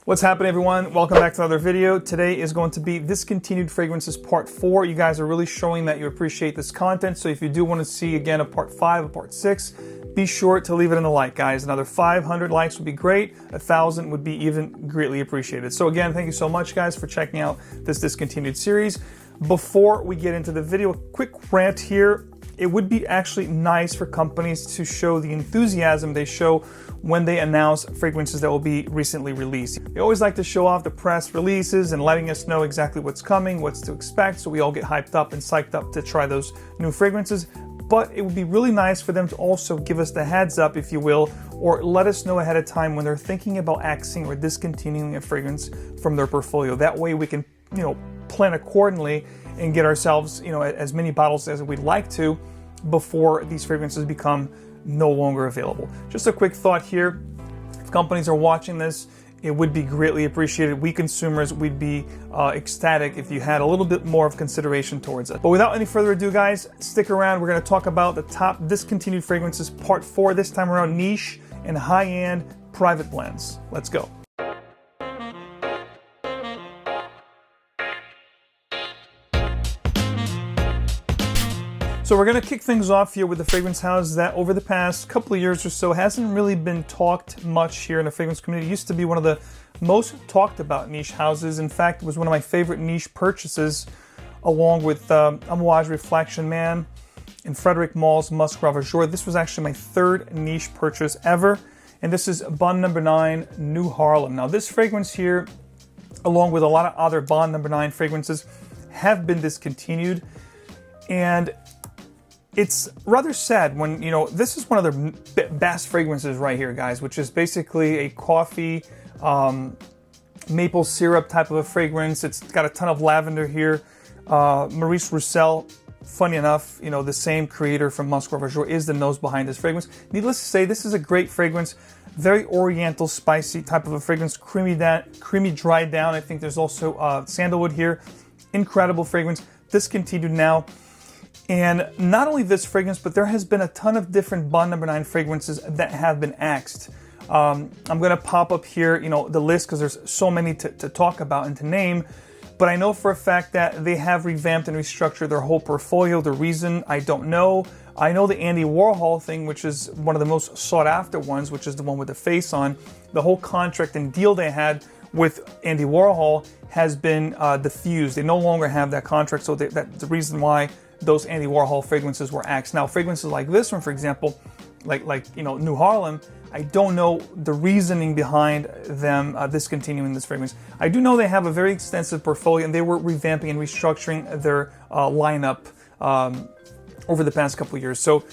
What's happening, everyone? Welcome back to another video. Today is going to be Discontinued Fragrances Part 4. You guys are really showing that you appreciate this content, so if you do want to see again a Part 5, a Part 6, be sure to leave it in the like, guys. Another 500 likes would be great. 1,000 would be even greatly appreciated. So again, thank you so much, guys, for checking out this Discontinued series. Before we get into the video, a quick rant here. It would be actually nice for companies to show the enthusiasm they show when they announce fragrances that will be recently released. They always like to show off the press releases and letting us know exactly what's coming, what's to expect, so we all get hyped up and psyched up to try those new fragrances. But it would be really nice for them to also give us the heads up, if you will, or let us know ahead of time when they're thinking about axing or discontinuing a fragrance from their portfolio. That way we can, plan accordingly and get ourselves, as many bottles as we'd like to before these fragrances become no longer available. Just a quick thought here. If companies are watching this, it would be greatly appreciated. We consumers would be ecstatic if you had a little bit more of consideration towards it. But without any further ado, guys, stick around. We're going to talk about the top discontinued fragrances, part 4, this time around niche and high-end private blends. Let's go. So we're going to kick things off here with the fragrance house that over the past couple of years or so hasn't really been talked much here in the fragrance community. It used to be one of the most talked about niche houses. In fact, it was one of my favorite niche purchases, along with Amouage Reflection Man and Frederic Mall's Musk Ravageur. This was actually my third niche purchase ever, and this is Bond No. 9 New Haarlem. Now this fragrance here, along with a lot of other Bond No. 9 fragrances, have been discontinued, and it's rather sad when, this is one of the best fragrances right here, guys, which is basically a coffee, maple syrup type of a fragrance. It's got a ton of lavender here. Maurice Roussel, funny enough, the same creator from Musk Ravageur is the nose behind this fragrance. Needless to say, this is a great fragrance. Very oriental, spicy type of a fragrance, creamy dried down. I think there's also sandalwood here. Incredible fragrance. Discontinued now. And not only this fragrance, but there has been a ton of different Bond No. 9 fragrances that have been axed. I'm going to pop up here, the list, because there's so many to talk about and to name. But I know for a fact that they have revamped and restructured their whole portfolio. The reason, I don't know. I know the Andy Warhol thing, which is one of the most sought after ones, which is the one with the face on. The whole contract and deal they had with Andy Warhol has been diffused. They no longer have that contract, so that's the reason why those Andy Warhol fragrances were axed. Now, fragrances like this one, for example, like New Haarlem, I don't know the reasoning behind them discontinuing this fragrance. I do know they have a very extensive portfolio, and they were revamping and restructuring their lineup over the past couple of years. So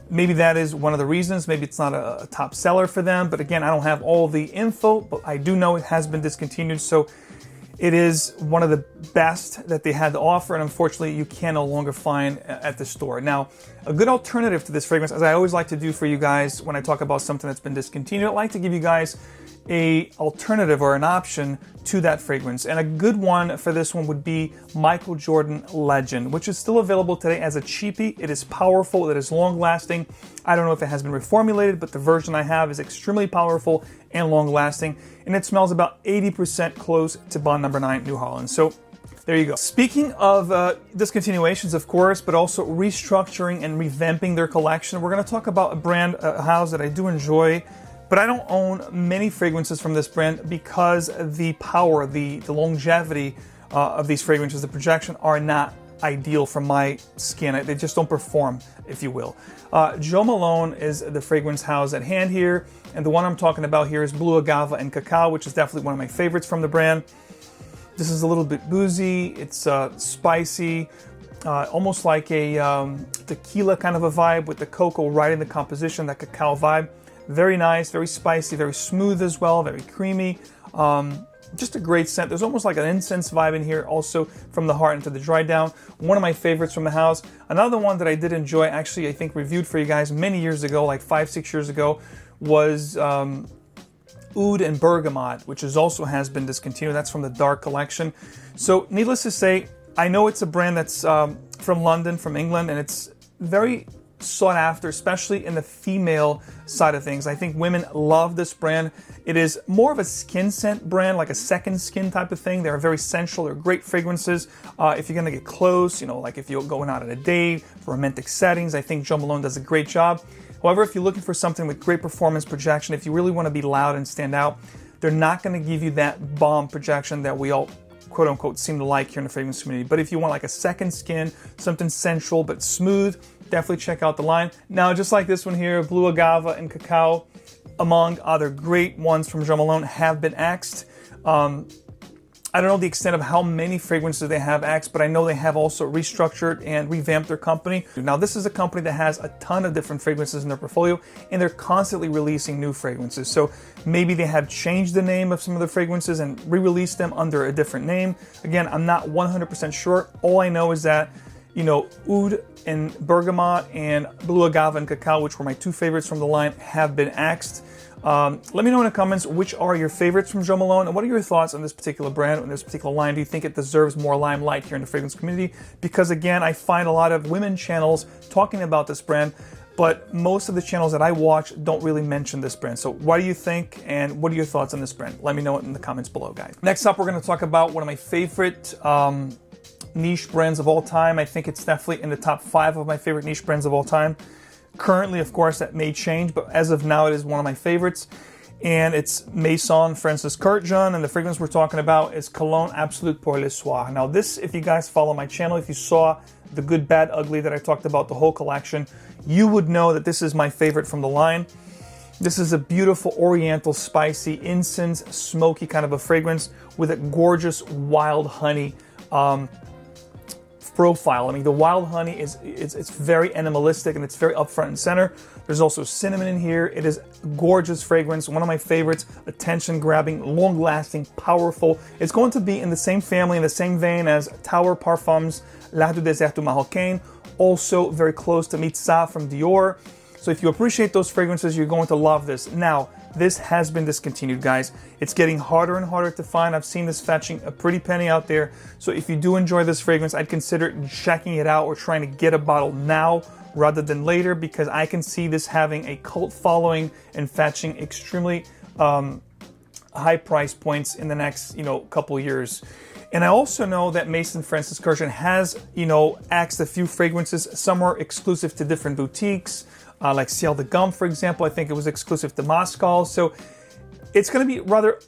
maybe that is one of the reasons. Maybe it's not a top seller for them, but again, I don't have all the info, but I do know it has been discontinued. So it is one of the best that they had to offer, and unfortunately you can no longer find at the store. Now, a good alternative to this fragrance, as I always like to do for you guys when I talk about something that's been discontinued, I like to give you guys a alternative or an option to that fragrance. And a good one for this one would be Michael Jordan Legend, which is still available today as a cheapie. It is powerful, it is long lasting. I don't know if it has been reformulated, but the version I have is extremely powerful and long lasting, and it smells about 80% close to Bond No. 9 New Haarlem. So there you go. Speaking of discontinuations, of course, but also restructuring and revamping their collection, we're going to talk about a brand, a house that I do enjoy, but I don't own many fragrances from this brand because the power, the longevity of these fragrances, the projection, are not ideal for my skin. They just don't perform, if you will. Jo Malone is the fragrance house at hand here, and the one I'm talking about here is Blue Agave and Cacao, which is definitely one of my favorites from the brand. This is a little bit boozy, it's spicy, almost like a tequila kind of a vibe with the cocoa right in the composition, that cacao vibe. Very nice, very spicy, very smooth as well, very creamy. Just a great scent. There's almost like an incense vibe in here also from the heart into the dry down. One of my favorites from the house. Another one that I did enjoy, actually I think reviewed for you guys many years ago, like 5-6 years ago, was Oud and Bergamot, which also has been discontinued. That's from the Dark collection. So needless to say, I know it's a brand that's from London, from England, and it's very sought after, especially in the female side of things. I think women love this brand. It is more of a skin scent brand, like a second skin type of thing. They're very sensual. They're great fragrances. If you're gonna get close, like if you're going out on a date, for romantic settings, I think Jo Malone does a great job. However, if you're looking for something with great performance projection, if you really want to be loud and stand out, they're not going to give you that bomb projection that we all quote unquote seem to like here in the fragrance community. But if you want like a second skin, something sensual but smooth, definitely check out the line. Now, just like this one here, Blue Agave and Cacao, among other great ones from Jo Malone, have been axed. I don't know the extent of how many fragrances they have axed, but I know they have also restructured and revamped their company. Now, this is a company that has a ton of different fragrances in their portfolio, and they're constantly releasing new fragrances. So maybe they have changed the name of some of the fragrances and re-released them under a different name. Again, I'm not 100% sure. All I know is that, Oud and Bergamot and Blue Agave and Cacao, which were my two favorites from the line, have been axed. Let me know in the comments which are your favorites from Jo Malone, and what are your thoughts on this particular brand, on this particular line. Do you think it deserves more limelight here in the fragrance community? Because again, I find a lot of women channels talking about this brand, but most of the channels that I watch don't really mention this brand. So what do you think, and what are your thoughts on this brand? Let me know it in the comments below, guys. Next up, we're going to talk about one of my favorite niche brands of all time. I think it's definitely in the top 5 of my favorite niche brands of all time. Currently, of course, that may change, but as of now, it is one of my favorites. And it's Maison Francis Kurkdjian, and the fragrance we're talking about is Cologne Absolue pour le Soir. Now this, if you guys follow my channel, if you saw the Good, Bad, Ugly that I talked about, the whole collection, you would know that this is my favorite from the line. This is a beautiful oriental, spicy, incense, smoky kind of a fragrance with a gorgeous wild honey profile. I mean, the wild honey it's very animalistic and it's very up front and center. There's also cinnamon in here. It is a gorgeous fragrance, one of my favorites, attention-grabbing, long-lasting, powerful. It's going to be in the same family, in the same vein as Tower Parfums L'Art du Désert Marocain, also very close to Mitza from Dior. So if you appreciate those fragrances, you're going to love this. Now, this has been discontinued, guys. It's getting harder and harder to find. I've seen this fetching a pretty penny out there. So if you do enjoy this fragrance, I'd consider checking it out or trying to get a bottle now rather than later, because I can see this having a cult following and fetching extremely high price points in the next, couple of years. And I also know that Maison Francis Kurkdjian has, axed a few fragrances. Some are exclusive to different boutiques. Like Ciel de Gum, for example, I think it was exclusive to Moscow. So it's going to be rather,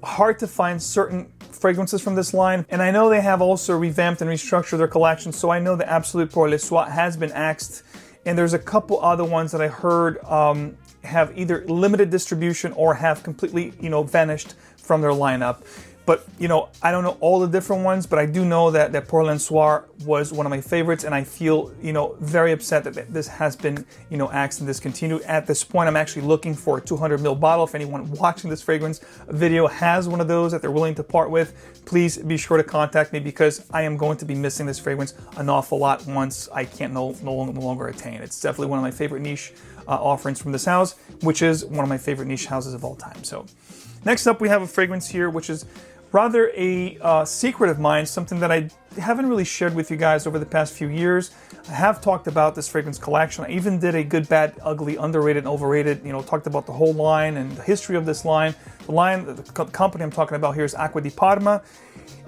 hard to find certain fragrances from this line. And I know they have also revamped and restructured their collection. So I know the Absolue pour le Soir has been axed. And there's a couple other ones that I heard have either limited distribution or have completely, vanished from their lineup. But, I don't know all the different ones, but I do know that Pour le Soir was one of my favorites, and I feel, very upset that this has been, axed and discontinued. At this point, I'm actually looking for a 200 ml bottle. If anyone watching this fragrance video has one of those that they're willing to part with, please be sure to contact me, because I am going to be missing this fragrance an awful lot once I can't no longer attain. It's definitely one of my favorite niche offerings from this house, which is one of my favorite niche houses of all time. So next up, we have a fragrance here, which is rather a secret of mine, something that I haven't really shared with you guys over the past few years. I have talked about this fragrance collection. I even did a Good, Bad, Ugly, Underrated, and Overrated, talked about the whole line and the history of this line. The company I'm talking about here is Acqua di Parma.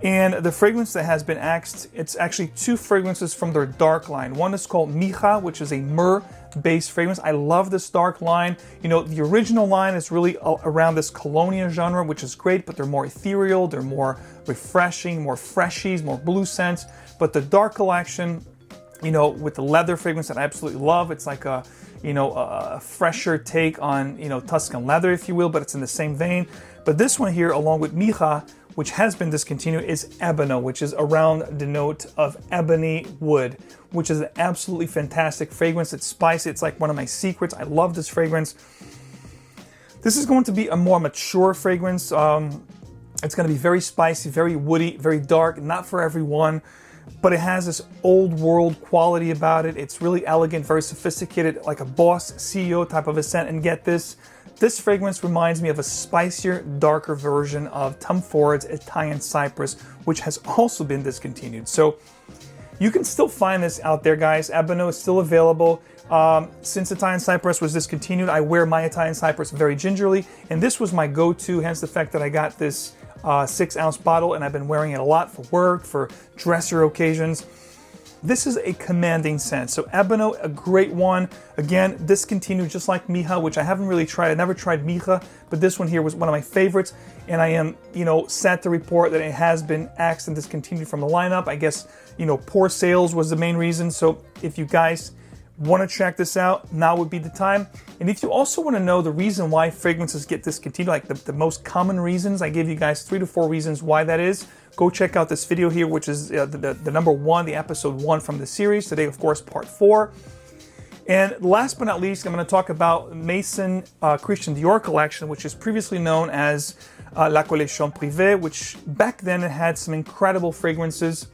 And the fragrance that has been axed, it's actually 2 fragrances from their dark line. One is called Mija, which is a myrrh-based fragrance. I love this dark line. The original line is really around this Colonia genre, which is great, but they're more ethereal, they're more refreshing, more freshies, more blue scents. But the dark collection, with the leather fragrance that I absolutely love, it's like a fresher take on, Tuscan leather, if you will, but it's in the same vein. But this one here, along with Mija, which has been discontinued, is Ebano, which is around the note of ebony wood, which is an absolutely fantastic fragrance. It's spicy. It's like one of my secrets. I love this fragrance. This is going to be a more mature fragrance. It's going to be very spicy, very woody, very dark, not for everyone, but it has this old world quality about it. It's really elegant, very sophisticated, like a boss CEO type of a scent. And get this, this fragrance reminds me of a spicier, darker version of Tom Ford's Italian Cypress, which has also been discontinued. So you can still find this out there, guys. Ebano is still available. Since Italian Cypress was discontinued, I wear my Italian Cypress very gingerly, and this was my go-to, hence the fact that I got this 6-ounce bottle, and I've been wearing it a lot for work, for dresser occasions. This is a commanding scent. So Ebano, a great one. Again, discontinued just like Mija, which I haven't really tried. I never tried Mija, but this one here was one of my favorites. And I am, sad to report that it has been axed and discontinued from the lineup. I guess, poor sales was the main reason. So if you guys want to check this out, now would be the time. And if you also want to know the reason why fragrances get discontinued, like the most common reasons, I gave you guys 3 to 4 reasons why that is. Go check out this video here, which is the number 1, the episode 1 from the series. Today, of course, part 4. And last but not least, I'm going to talk about Maison Christian Dior collection, which is previously known as La Collection Privee, which back then it had some incredible fragrances,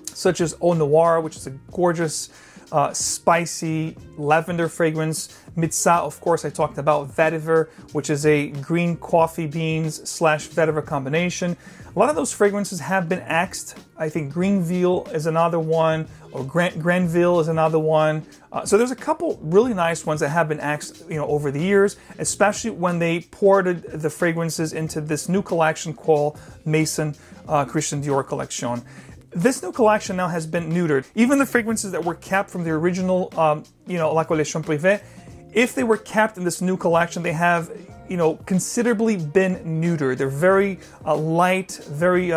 such as Eau Noir, which is a gorgeous spicy lavender fragrance. Mitsa, of course, I talked about vetiver, which is a green coffee beans / vetiver combination. A lot of those fragrances have been axed. I think Greenville is another one, or Granville is another one. So there's a couple really nice ones that have been axed, over the years, especially when they ported the fragrances into this new collection called Maison Christian Dior Collection. This new collection now has been neutered. Even the fragrances that were kept from the original, La Collection Privee, if they were kept in this new collection, they have, considerably been neutered. They're very light, very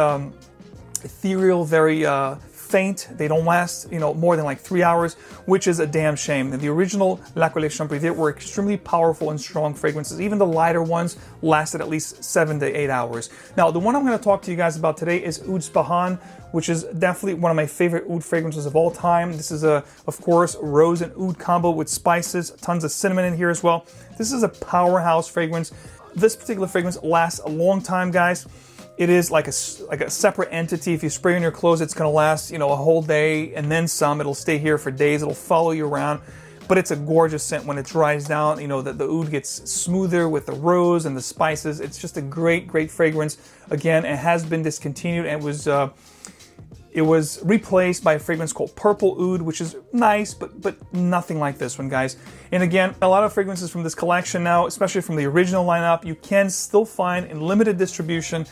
ethereal, very faint. They don't last, more than like 3 hours, which is a damn shame. The original La Collection Privee were extremely powerful and strong fragrances. Even the lighter ones lasted at least 7 to 8 hours. Now, the one I'm going to talk to you guys about today is Oud Ispahan, which is definitely one of my favorite oud fragrances of all time. This is of course, rose and oud combo with spices, tons of cinnamon in here as well. This is a powerhouse fragrance. This particular fragrance lasts a long time, guys. It is like a separate entity. If you spray on your clothes, it's going to last, a whole day and then some. It'll stay here for days. It'll follow you around. But it's a gorgeous scent when it dries down. The oud gets smoother with the rose and the spices. It's just a great, great fragrance. Again, it has been discontinued and it was replaced by a fragrance called Purple Oud, which is nice, but nothing like this one, guys. And again, a lot of fragrances from this collection now, especially from the original lineup, you can still find in limited distribution.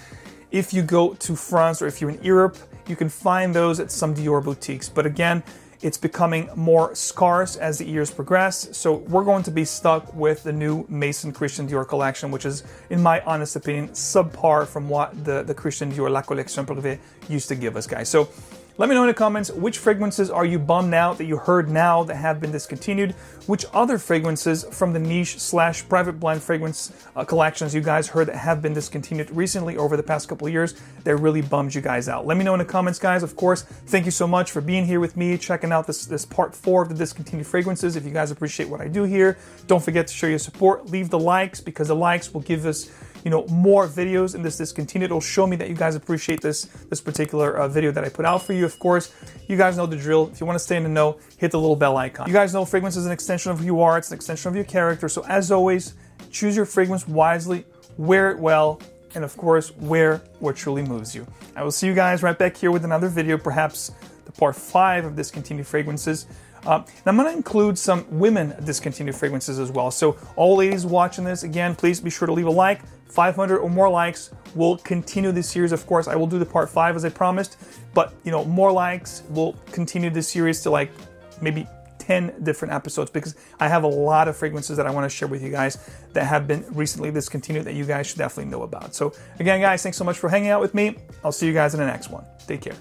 If you go to France or if you're in Europe, you can find those at some Dior boutiques. But again, it's becoming more scarce as the years progress. So we're going to be stuck with the new Maison Christian Dior collection, which is, in my honest opinion, subpar from what the Christian Dior La Collection Privée used to give us, guys. So let me know in the comments, which fragrances are you bummed out that you heard now that have been discontinued? Which other fragrances from the niche / private blend fragrance collections you guys heard that have been discontinued recently over the past couple of years that really bummed you guys out? Let me know in the comments, guys. Of course, thank you so much for being here with me, checking out this part 4 of the discontinued fragrances. If you guys appreciate what I do here, don't forget to show your support. Leave the likes, because the likes will give us more videos in this discontinued. It'll show me that you guys appreciate this particular video that I put out for you. Of course, you guys know the drill. If you want to stay in the know, hit the little bell icon. You guys know fragrance is an extension of who you are. It's an extension of your character. So as always, choose your fragrance wisely, wear it well, and of course, wear what truly moves you. I will see you guys right back here with another video, perhaps the part 5 of discontinued fragrances. And I'm going to include some women discontinued fragrances as well. So all ladies watching this, again, please be sure to leave a like. 500 or more likes will continue this series. Of course, I will do the part 5 as I promised, but more likes will continue this series to like maybe 10 different episodes, because I have a lot of fragrances that I want to share with you guys that have been recently discontinued that you guys should definitely know about. So again, guys, thanks so much for hanging out with me. I'll see you guys in the next one. Take care.